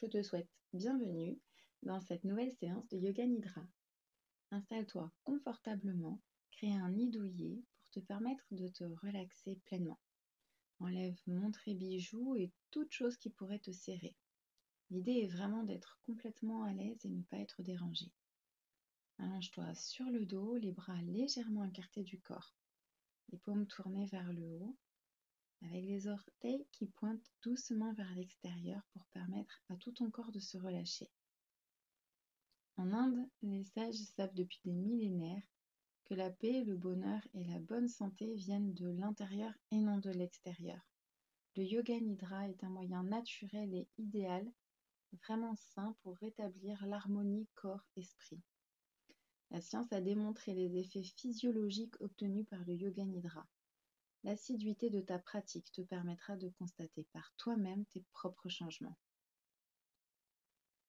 Je te souhaite bienvenue dans cette nouvelle séance de Yoga Nidra. Installe-toi confortablement, crée un nid douillet pour te permettre de te relaxer pleinement. Enlève montre et bijoux et toute chose qui pourrait te serrer. L'idée est vraiment d'être complètement à l'aise et ne pas être dérangé. Allonge-toi sur le dos, les bras légèrement écartés du corps, les paumes tournées vers le haut, avec les orteils qui pointent doucement vers l'extérieur pour permettre à tout ton corps de se relâcher. En Inde, les sages savent depuis des millénaires que la paix, le bonheur et la bonne santé viennent de l'intérieur et non de l'extérieur. Le yoga nidra est un moyen naturel et idéal, vraiment sain pour rétablir l'harmonie corps-esprit. La science a démontré les effets physiologiques obtenus par le yoga nidra. L'assiduité de ta pratique te permettra de constater par toi-même tes propres changements.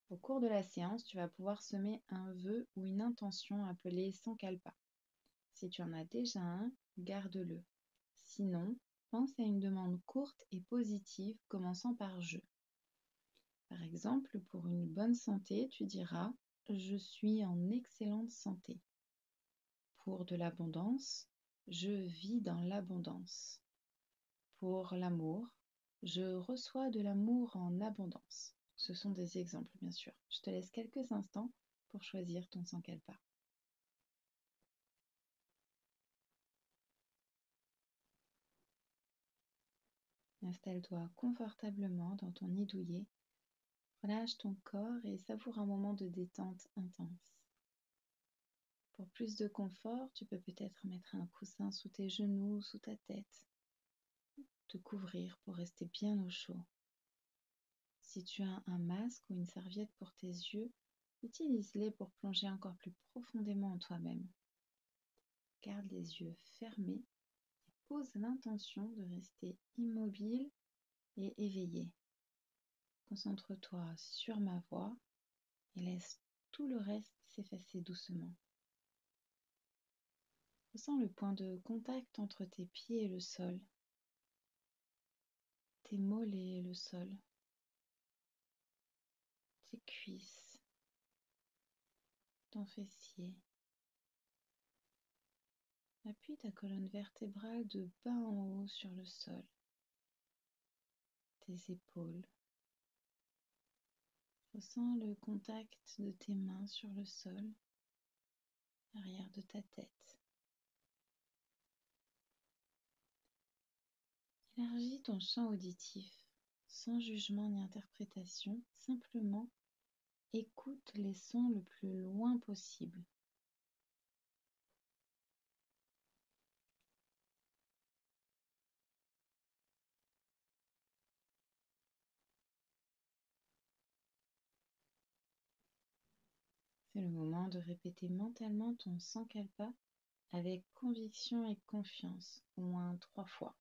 Au cours de la séance, tu vas pouvoir semer un vœu ou une intention appelée Sankalpa. Si tu en as déjà un, garde-le. Sinon, pense à une demande courte et positive commençant par « je ». Par exemple, pour une bonne santé, tu diras « Je suis en excellente santé ». Pour de l'abondance, « Je vis dans l'abondance ». Pour l'amour, « Je reçois de l'amour en abondance ». Ce sont des exemples, bien sûr. Je te laisse quelques instants pour choisir ton Sankalpa. Installe-toi confortablement dans ton nid douillet. Relâche ton corps et savoure un moment de détente intense. Pour plus de confort, tu peux peut-être mettre un coussin sous tes genoux, sous ta tête, te couvrir pour rester bien au chaud. Si tu as un masque ou une serviette pour tes yeux, utilise-les pour plonger encore plus profondément en toi-même. Garde les yeux fermés et pose l'intention de rester immobile et éveillé. Concentre-toi sur ma voix et laisse tout le reste s'effacer doucement. Ressens le point de contact entre tes pieds et le sol, tes mollets et le sol, tes cuisses, ton fessier. Appuie ta colonne vertébrale de bas en haut sur le sol, tes épaules. Ressens le contact de tes mains sur le sol, l'arrière de ta tête. Élargis ton champ auditif, sans jugement ni interprétation, simplement écoute les sons le plus loin possible. C'est le moment de répéter mentalement ton Sankalpa avec conviction et confiance, au moins 3 fois.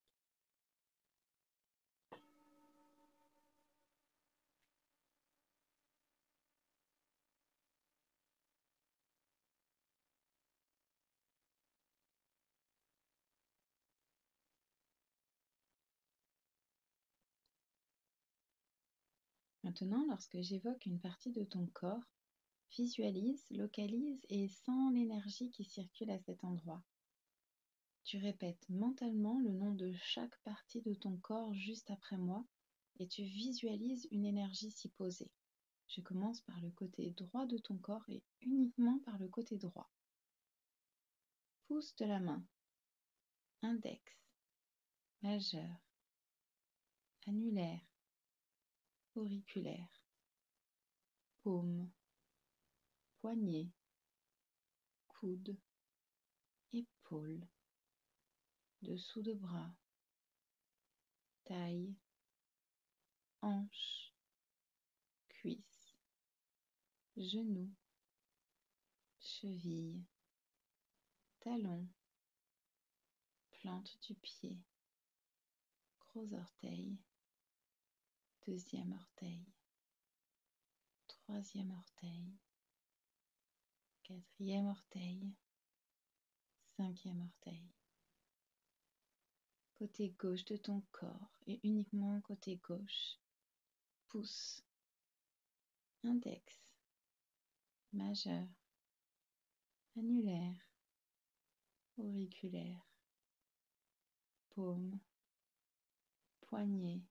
Maintenant, lorsque j'évoque une partie de ton corps, visualise, localise et sens l'énergie qui circule à cet endroit. Tu répètes mentalement le nom de chaque partie de ton corps juste après moi et tu visualises une énergie s'y poser. Je commence par le côté droit de ton corps et uniquement par le côté droit. Pouce de la main, index, majeur, annulaire, auriculaire, paume, poignet, coude, épaule, dessous de bras, taille, hanche, cuisse, genou, cheville, talon, plante du pied, gros orteil, deuxième orteil, troisième orteil, quatrième orteil, cinquième orteil. Côté gauche de ton corps et uniquement côté gauche, pouce, index, majeur, annulaire, auriculaire, paume, poignet,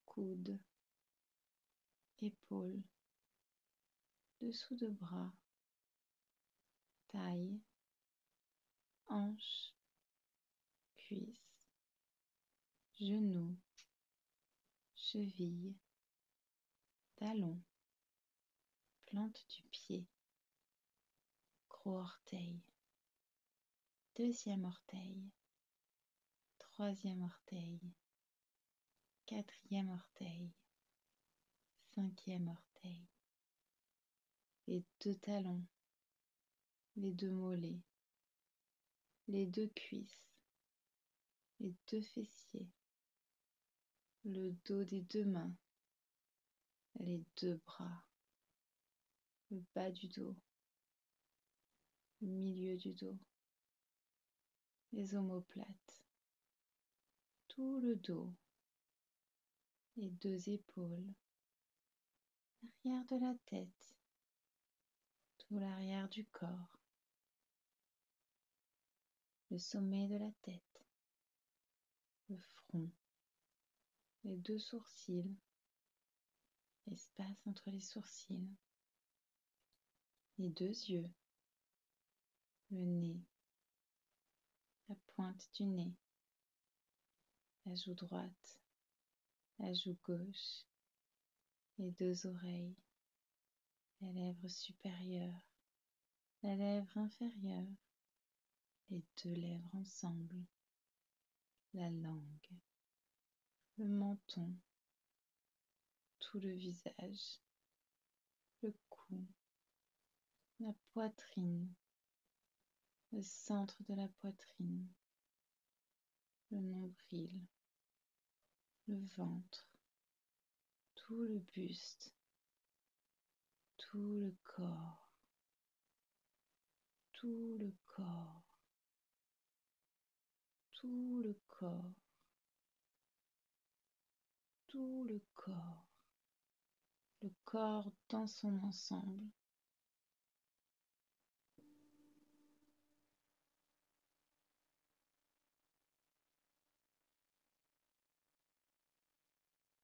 coude, épaule, dessous de bras, taille, hanche, cuisse, genou, cheville, talon, plante du pied, gros orteil, deuxième orteil, troisième orteil, quatrième orteil, cinquième orteil, les deux talons, les deux mollets, les deux cuisses, les deux fessiers, le dos des deux mains, les deux bras, le bas du dos, le milieu du dos, les omoplates, tout le dos, les deux épaules, l'arrière de la tête, tout l'arrière du corps, le sommet de la tête, le front, les deux sourcils, l'espace entre les sourcils, les deux yeux, le nez, la pointe du nez, la joue droite, la joue gauche, les deux oreilles, la lèvre supérieure, la lèvre inférieure, les deux lèvres ensemble, la langue, le menton, tout le visage, le cou, la poitrine, le centre de la poitrine, le nombril, le ventre, tout le buste, tout le corps, tout le corps, tout le corps, tout le corps dans son ensemble.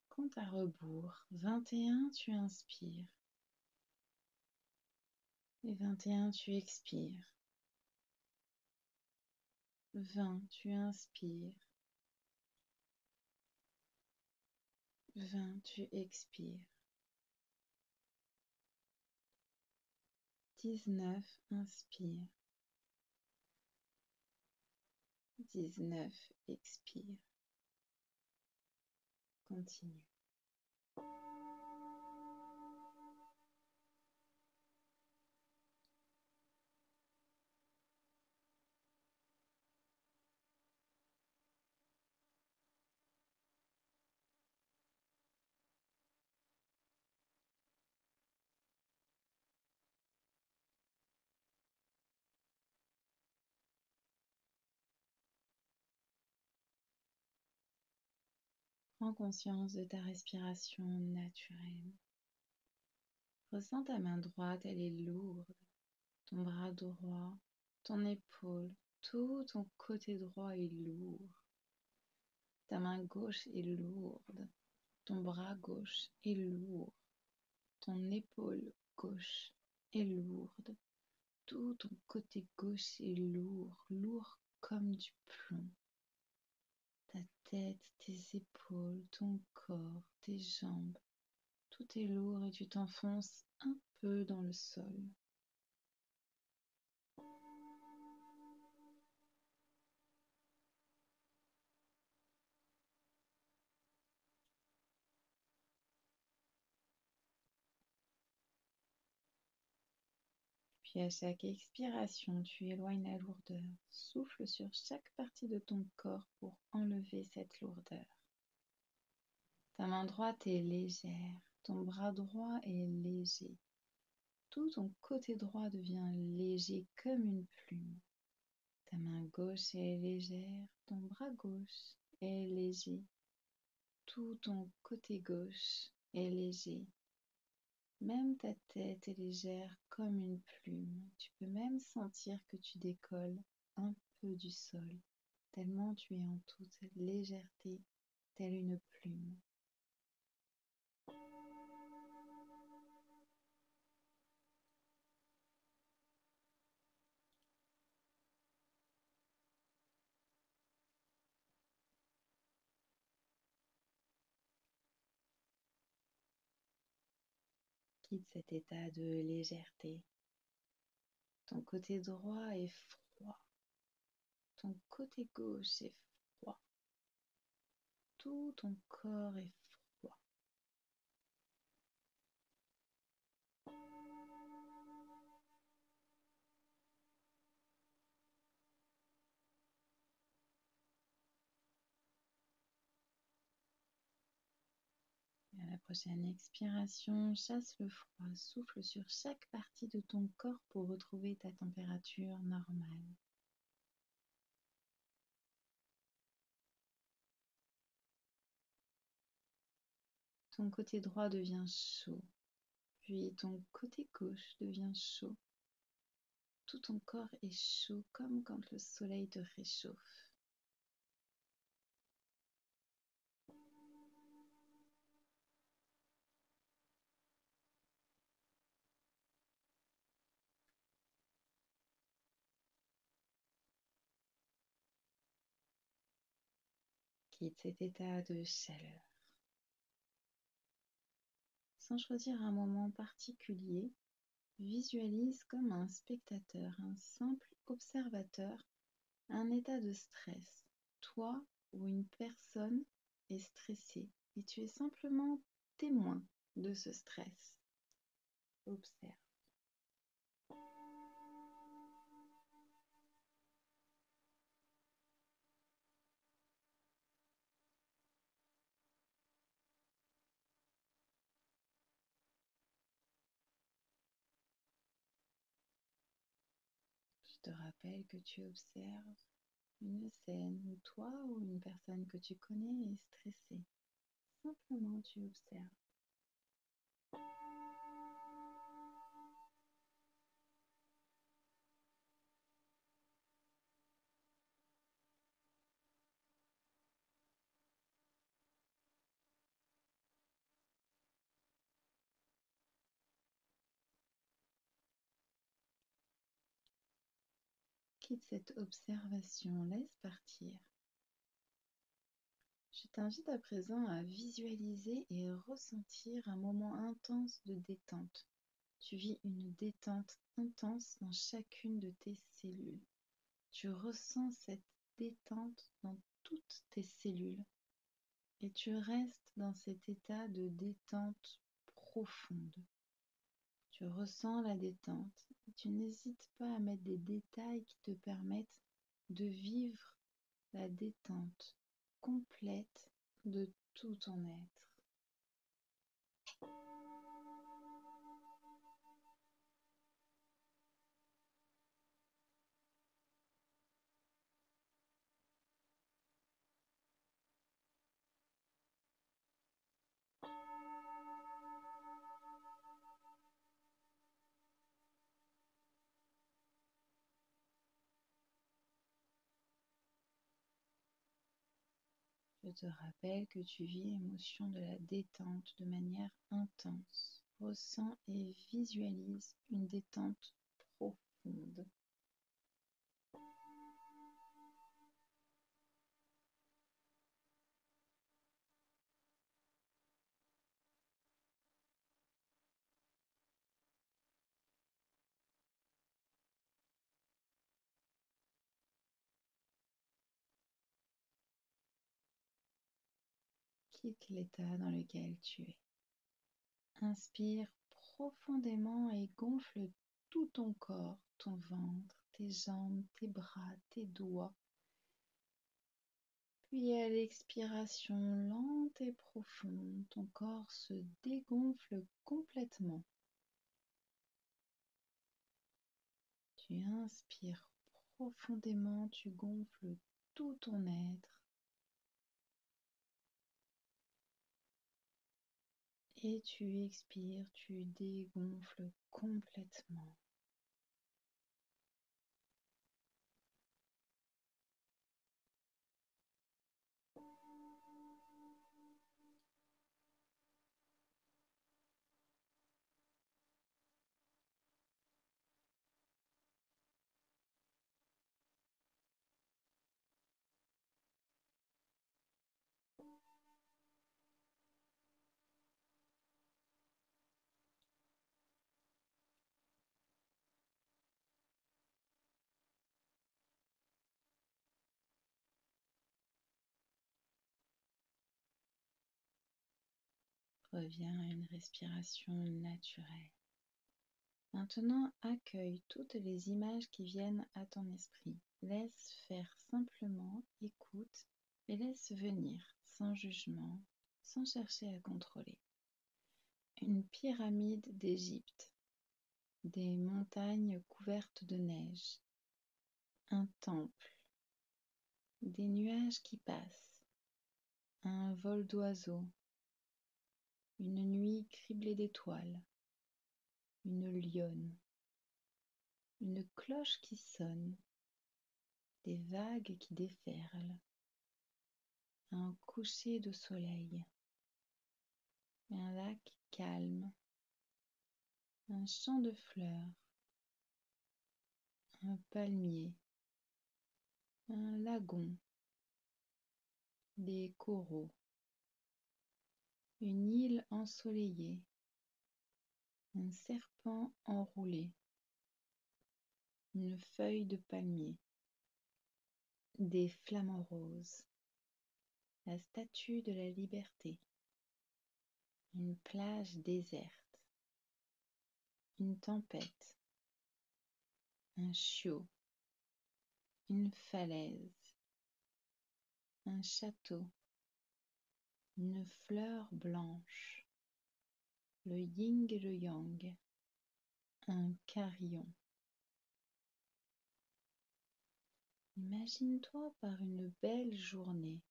Compte à rebours. 21, tu inspires. Et 21, tu expires. 20, tu inspires. 20, tu expires. 19, inspire. 19, expire. Continue. Prends conscience de ta respiration naturelle. Ressens ta main droite, elle est lourde. Ton bras droit, ton épaule, tout ton côté droit est lourd. Ta main gauche est lourde. Ton bras gauche est lourd. Ton épaule gauche est lourde. Tout ton côté gauche est lourd, lourd comme du plomb. Ta tête, tes épaules, ton corps, tes jambes, tout est lourd et tu t'enfonces un peu dans le sol. Puis à chaque expiration, tu éloignes la lourdeur. Souffle sur chaque partie de ton corps pour enlever cette lourdeur. Ta main droite est légère, ton bras droit est léger. Tout ton côté droit devient léger comme une plume. Ta main gauche est légère, ton bras gauche est léger. Tout ton côté gauche est léger. Même ta tête est légère comme une plume. Tu peux même sentir que tu décolles un peu du sol, tellement tu es en toute légèreté, telle une plume. Quitte cet état de légèreté. Ton côté droit est froid. Ton côté gauche est froid. Tout ton corps est froid. Et à la prochaine expiration, chasse le froid. Souffle sur chaque partie de ton corps pour retrouver ta température normale. Ton côté droit devient chaud, puis ton côté gauche devient chaud. Tout ton corps est chaud comme quand le soleil te réchauffe. Quitte cet état de chaleur. Sans choisir un moment particulier, visualise comme un spectateur, un simple observateur, un état de stress. Toi ou une personne est stressée et tu es simplement témoin de ce stress. Observe. Je te rappelle que tu observes une scène où toi ou une personne que tu connais est stressée. Simplement tu observes. Quitte cette observation, laisse partir. Je t'invite à présent à visualiser et ressentir un moment intense de détente. Tu vis une détente intense dans chacune de tes cellules. Tu ressens cette détente dans toutes tes cellules et tu restes dans cet état de détente profonde. Tu ressens la détente et tu n'hésites pas à mettre des détails qui te permettent de vivre la détente complète de tout ton être. Je te rappelle que tu vis l'émotion de la détente de manière intense. Ressens et visualise une détente profonde. Quitte l'état dans lequel tu es. Inspire profondément et gonfle tout ton corps, ton ventre, tes jambes, tes bras, tes doigts. Puis à l'expiration lente et profonde, ton corps se dégonfle complètement. Tu inspires profondément, tu gonfles tout ton être. Et tu expires, tu dégonfles complètement. Reviens à une respiration naturelle. Maintenant, accueille toutes les images qui viennent à ton esprit. Laisse faire simplement, écoute et laisse venir, sans jugement, sans chercher à contrôler. Une pyramide d'Égypte, des montagnes couvertes de neige, un temple, des nuages qui passent, un vol d'oiseaux, une nuit criblée d'étoiles, une lionne, une cloche qui sonne, des vagues qui déferlent, un coucher de soleil, un lac calme, un champ de fleurs, un palmier, un lagon, des coraux, une île ensoleillée, un serpent enroulé, une feuille de palmier, des flamants roses, la statue de la liberté, une plage déserte, une tempête, un chiot, une falaise, un château, une fleur blanche, le yin et le yang, un carillon. Imagine-toi par une belle journée.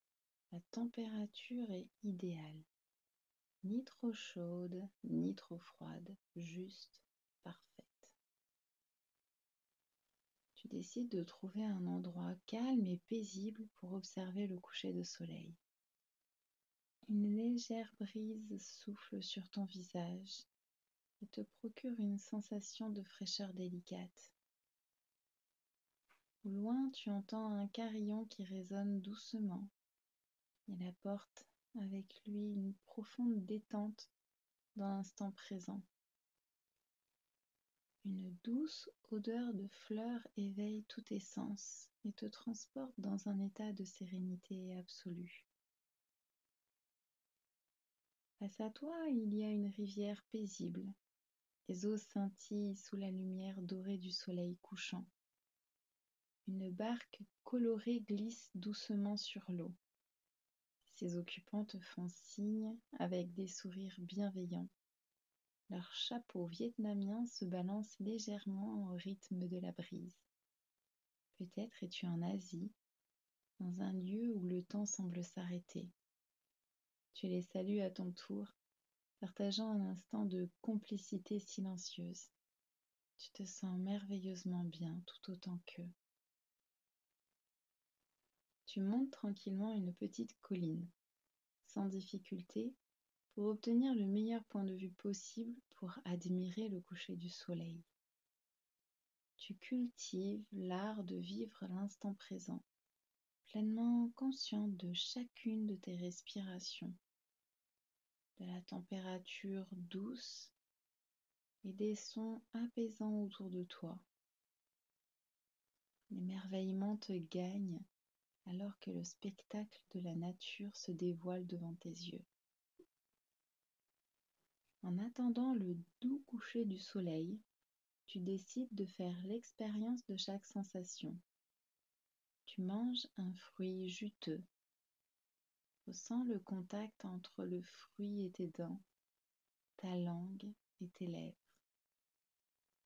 La température est idéale. Ni trop chaude, ni trop froide, juste parfaite. Tu décides de trouver un endroit calme et paisible pour observer le coucher de soleil. Une légère brise souffle sur ton visage et te procure une sensation de fraîcheur délicate. Au loin, tu entends un carillon qui résonne doucement. Il apporte avec lui une profonde détente dans l'instant présent. Une douce odeur de fleurs éveille tous tes sens et te transporte dans un état de sérénité absolue. Face à toi, il y a une rivière paisible. Les eaux scintillent sous la lumière dorée du soleil couchant. Une barque colorée glisse doucement sur l'eau. Ses occupants te font signe avec des sourires bienveillants. Leur chapeau vietnamien se balance légèrement au rythme de la brise. Peut-être es-tu en Asie, dans un lieu où le temps semble s'arrêter. Tu les salues à ton tour, partageant un instant de complicité silencieuse. Tu te sens merveilleusement bien, tout autant qu'eux. Tu montes tranquillement une petite colline, sans difficulté, pour obtenir le meilleur point de vue possible pour admirer le coucher du soleil. Tu cultives l'art de vivre l'instant présent, pleinement consciente de chacune de tes respirations, de la température douce et des sons apaisants autour de toi. L'émerveillement te gagne alors que le spectacle de la nature se dévoile devant tes yeux. En attendant le doux coucher du soleil, tu décides de faire l'expérience de chaque sensation. Tu manges un fruit juteux. Ressens le contact entre le fruit et tes dents, ta langue et tes lèvres.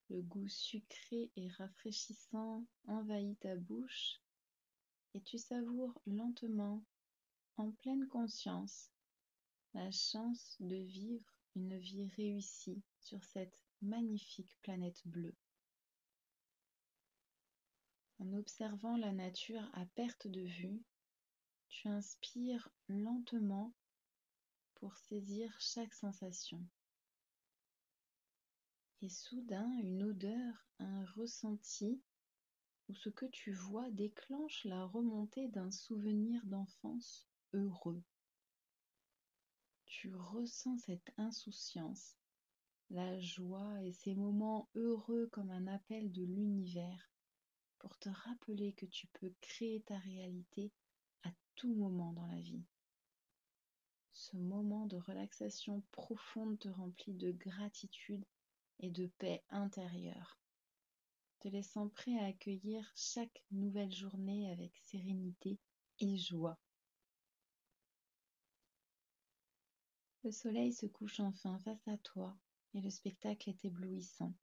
Le goût sucré et rafraîchissant envahit ta bouche et tu savoures lentement, en pleine conscience, la chance de vivre une vie réussie sur cette magnifique planète bleue. En observant la nature à perte de vue, tu inspires lentement pour saisir chaque sensation. Et soudain, une odeur, un ressenti ou ce que tu vois déclenche la remontée d'un souvenir d'enfance heureux. Tu ressens cette insouciance, la joie et ces moments heureux comme un appel de l'univers pour te rappeler que tu peux créer ta réalité à tout moment dans la vie. Ce moment de relaxation profonde te remplit de gratitude et de paix intérieure, te laissant prêt à accueillir chaque nouvelle journée avec sérénité et joie. Le soleil se couche enfin face à toi et le spectacle est éblouissant.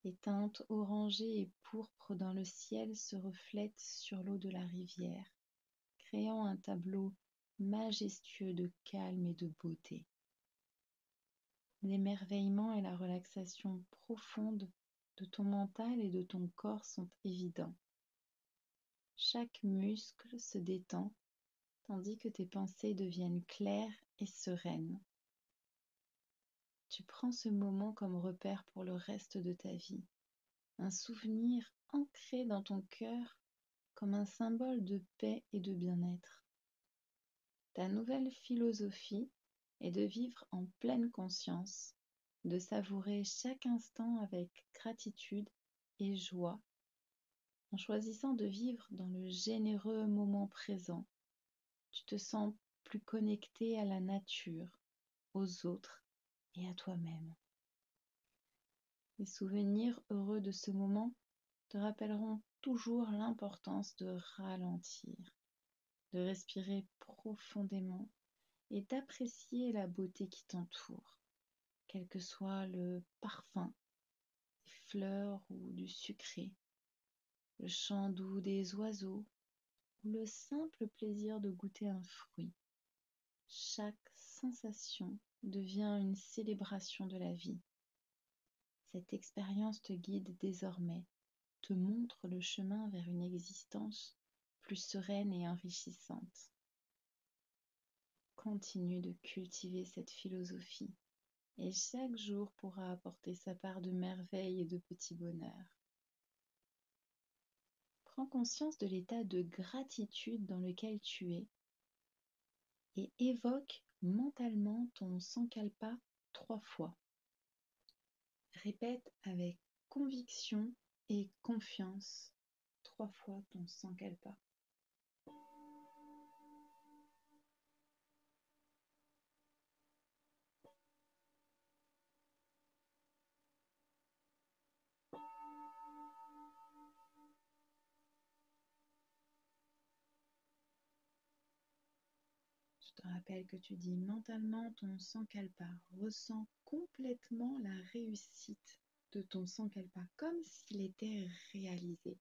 Les teintes orangées et pourpres dans le ciel se reflètent sur l'eau de la rivière, créant un tableau majestueux de calme et de beauté. L'émerveillement et la relaxation profonde de ton mental et de ton corps sont évidents. Chaque muscle se détend, tandis que tes pensées deviennent claires et sereines. Tu prends ce moment comme repère pour le reste de ta vie, un souvenir ancré dans ton cœur comme un symbole de paix et de bien-être. Ta nouvelle philosophie est de vivre en pleine conscience, de savourer chaque instant avec gratitude et joie, en choisissant de vivre dans le généreux moment présent. Tu te sens plus connecté à la nature, aux autres et à toi-même. Les souvenirs heureux de ce moment te rappelleront toujours l'importance de ralentir, de respirer profondément et d'apprécier la beauté qui t'entoure, quel que soit le parfum, des fleurs ou du sucré, le chant doux des oiseaux ou le simple plaisir de goûter un fruit. Chaque sensation devient une célébration de la vie. Cette expérience te guide désormais, te montre le chemin vers une existence plus sereine et enrichissante. Continue de cultiver cette philosophie et chaque jour pourra apporter sa part de merveille et de petit bonheur. Prends conscience de l'état de gratitude dans lequel tu es et évoque mentalement ton Sankalpa 3 fois. Répète avec conviction et confiance 3 fois ton Sankalpa. Je te rappelle que tu dis mentalement ton Sankalpa. Ressens complètement la réussite de ton Sankalpa, comme s'il était réalisé.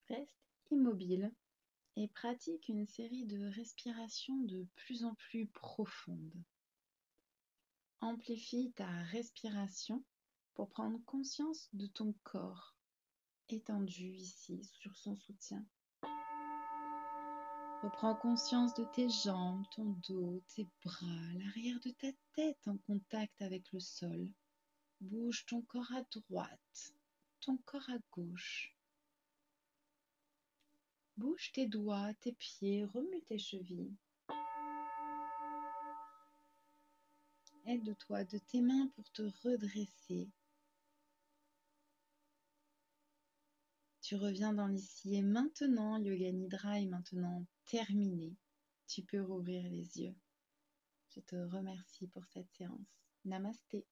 Reste immobile et pratique une série de respirations de plus en plus profondes. Amplifie ta respiration pour prendre conscience de ton corps étendu ici sur son soutien. Reprends conscience de tes jambes, ton dos, tes bras, l'arrière de ta tête en contact avec le sol. Bouge ton corps à droite, ton corps à gauche. Bouge tes doigts, tes pieds, remue tes chevilles. Aide-toi de tes mains pour te redresser. Tu reviens dans l'ici et maintenant. Yoga Nidra est maintenant terminé. Tu peux rouvrir les yeux. Je te remercie pour cette séance. Namasté.